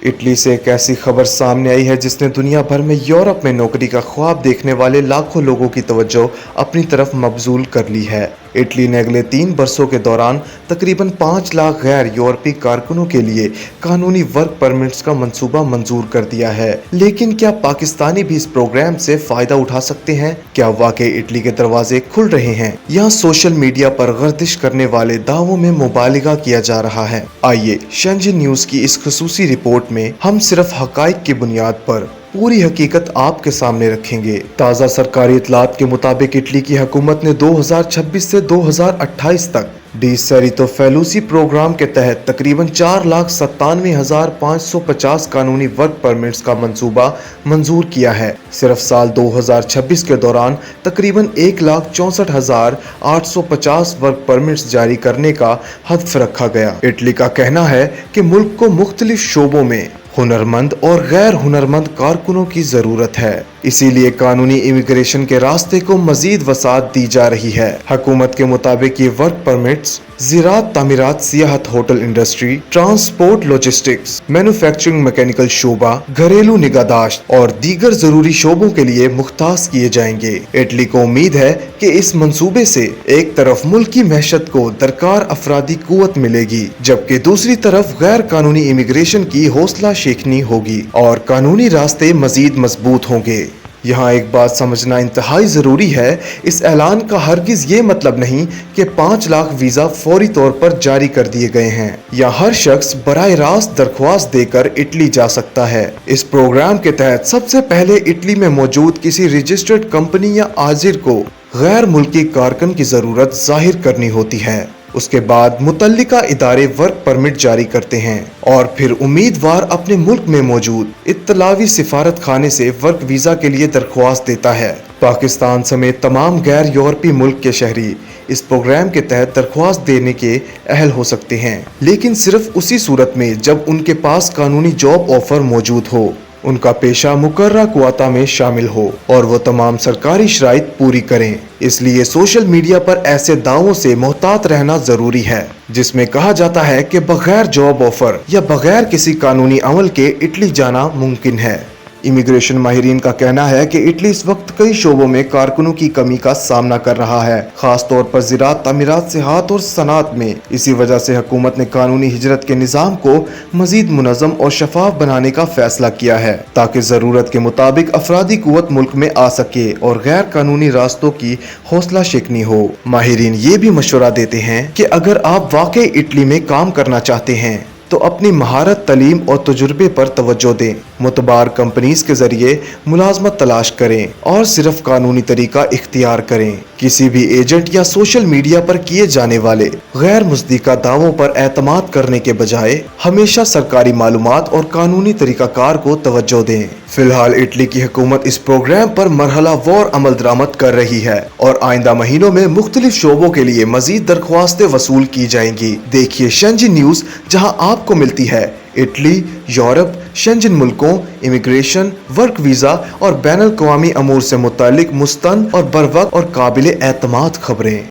Italy से एक ऐसी खबर सामने आई है जिसने दुनिया भर में यूरोप में नौकरी का ख्वाब देखने वाले लाखों लोगों की तवज्जो अपनी तरफ मबजूल कर ली है। इटली ने अगले 3 वर्षों के दौरान तकरीबन 5 लाख गैर यूरोपीय कारकुनों के लिए कानूनी वर्क परमिट्स का मंसूबा मंजूर कर दिया है। लेकिन क्या पाकिस्तानी भी इस प्रोग्राम से फायदा उठा सकते हैं? क्या वाकई इटली के दरवाजे खुल रहे हैं? यहाँ सोशल मीडिया पर गर्दिश करने वाले दावों में मुबालिगा किया जा रहा है। आइए शेंजन न्यूज की इस खुसूसी रिपोर्ट में हम सिर्फ हकाइक की बुनियाद पर पूरी हकीकत आपके सामने रखेंगे। ताज़ा सरकारी इतलात के मुताबिक इटली की हुकूमत ने 2026 से 2028 तक डी सेरितो फेलूसी प्रोग्राम के तहत तकरीबन 4,97,550 कानूनी वर्क परमिट्स का मंसूबा मंजूर किया है। सिर्फ साल 2026 के दौरान तकरीबन 1,64,850 वर्क परमिट्स जारी करने का हदफ रखा गया। इटली का कहना है कि मुल्क को मुख्तलिफ शोबों में हुनरमंद और गैर हुनरमंद कारकुनों की जरूरत है, इसीलिए कानूनी इमिग्रेशन के रास्ते को मजीद वसाअत दी जा रही है। हुकूमत के मुताबिक ये वर्क परमिट्स ज़राअत, तामीरात, सियाहत, hotel industry, transport, logistics, manufacturing, mechanical शोबा, घरेलू निगाहदाश्त और दीगर जरूरी शोबों के लिए मुख्तास किए जाएंगे। इटली को उम्मीद है कि इस मंसूबे से एक तरफ मुल्क की मैशत को दरकार अफरादी कुव्वत मिलेगी, जबकि दूसरी तरफ गैर कानूनी इमिग्रेशन की हौसला शेखनी होगी और कानूनी रास्ते मजीद मजबूत होंगे। यहाँ एक बात समझना इंतहाई ज़रूरी है, इस ऐलान का हरगिज़ ये मतलब नहीं कि 5 लाख वीज़ा फौरी तौर पर जारी कर दिए गए हैं या हर शख्स बराह रास्त दरख्वास्त देकर इटली जा सकता है। इस प्रोग्राम के तहत सबसे पहले इटली में मौजूद किसी रजिस्टर्ड कंपनी या आजिर को गैर मुल्की कारकुन की ज़रूरत जाहिर करनी होती है। उसके बाद मुतल्लिका इदारे वर्क परमिट जारी करते हैं और फिर उम्मीदवार अपने मुल्क में मौजूद इत्तलावी सिफारत खाने से वर्क वीज़ा के लिए दरख्वास्त देता है। पाकिस्तान समेत तमाम गैर यूरोपीय मुल्क के शहरी इस प्रोग्राम के तहत दरख्वास्त देने के अहल हो सकते हैं, लेकिन सिर्फ उसी सूरत में जब उनके पास कानूनी जॉब ऑफर मौजूद हो, उनका पेशा मुकर्रर क्वाता में शामिल हो और वो तमाम सरकारी शराइत पूरी करें। इसलिए सोशल मीडिया पर ऐसे दावों से मोहतात रहना जरूरी है जिसमें कहा जाता है कि बगैर जॉब ऑफर या बगैर किसी कानूनी अमल के इटली जाना मुमकिन है। इमिग्रेशन माहिरीन का कहना है कि इटली इस वक्त कई शोबों में कारकुनों की कमी का सामना कर रहा है, खास तौर पर ज़राअत, तामीरात, सियाहत और सनात में। इसी वजह से हुकूमत ने कानूनी हिजरत के निज़ाम को मजीद मुनज़्ज़म और शफाफ बनाने का फैसला किया है ताकि ज़रूरत के मुताबिक अफरादी कुव्वत मुल्क में आ सके और गैर कानूनी रास्तों की हौसला शिकनी हो। माहिरीन ये भी मशवरा देते हैं कि अगर आप वाकई इटली में काम करना चाहते हैं तो अपनी महारत, तालीम और तजुर्बे पर तवज्जो दें, मुतबार कंपनीज के जरिए मुलाजमत तलाश करें और सिर्फ कानूनी तरीका इख्तियार करें। किसी भी एजेंट या सोशल मीडिया पर किए जाने वाले गैर मुस्दिका दावों पर एतमाद करने के बजाय हमेशा सरकारी मालूमात और कानूनी तरीकाकार को तवज्जो दें। फिलहाल इटली की हुकूमत इस प्रोग्राम पर मरहलावार अमल दरामद कर रही है और आइंदा महीनों में मुख्तलिफ शोबों के लिए मजीद दरख्वास्तें वसूल की जाएंगी। देखिए शेंजन न्यूज, जहां आपको मिलती है इटली, यूरोप, शेंजन मुल्कों, इमिग्रेशन, वर्क वीज़ा और बैनुल अक़वामी अमूर से मुतालिक मुस्तंद और बरवक्त और काबिल एतमाद खबरें।